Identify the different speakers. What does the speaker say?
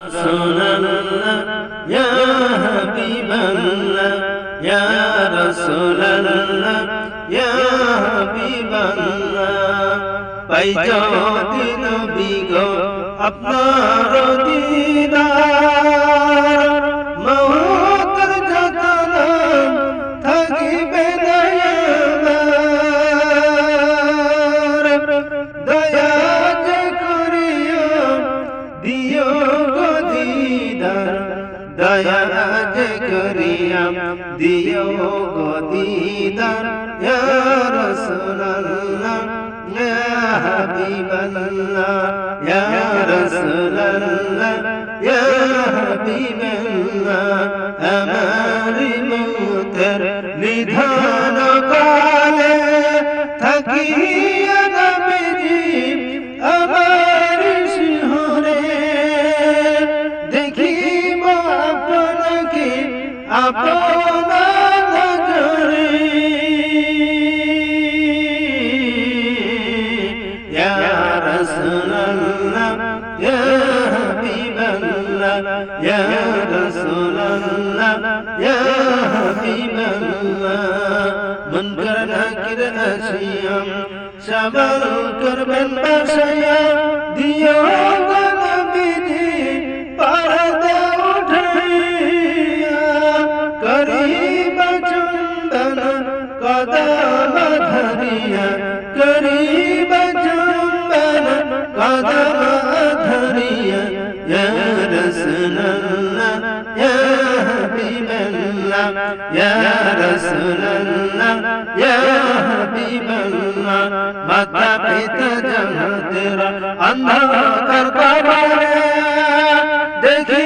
Speaker 1: রাসূলুল্লাহ ইয়া হাবিবাল্লাহ ইয়া রাসূলুল্লাহ ইয়া হাবিবাল্লাহ পাই যদি নবী গো আপনার দিদার মওতের যত নাম থাকিবে না আমার দয়া যে করিও দিও গো দিদার দয়া যে করিয়া দিও গো দিদার ইয়া রাসূলুল্লাহ ইয়া হাবিবাল্লাহ ইয়া রাসূলুল্লাহ ইয়া হাবিবাল্লাহ আমার মওতের নিধান কালে থাকিয়া নবীজি আমার শিহরে দেখিব আপনাকে আপন নজরে ইয়া রাসূলুল্লাহ ইয়া হাবিবাল্লাহ ইয়া রাসূলুল্লাহ ইয়া হাবিবাল্লাহ মুনকার নাকির আসিয়াম সামাল করবেন বাসায়া দিও গো নবীজি পর্দা উঠাইয়া করিব চুম্বন কদম ধরিয়া করিব চুম্বন কদম ধরিয়া ইয়া রাসূলুল্লাহ ইয়া হাবিবাল্লাহ ইয়া রাসূলুল্লাহ ইয়া হাবিবাল্লাহ মাতা পিতা জগতের অন্ধকার কবরে দেখি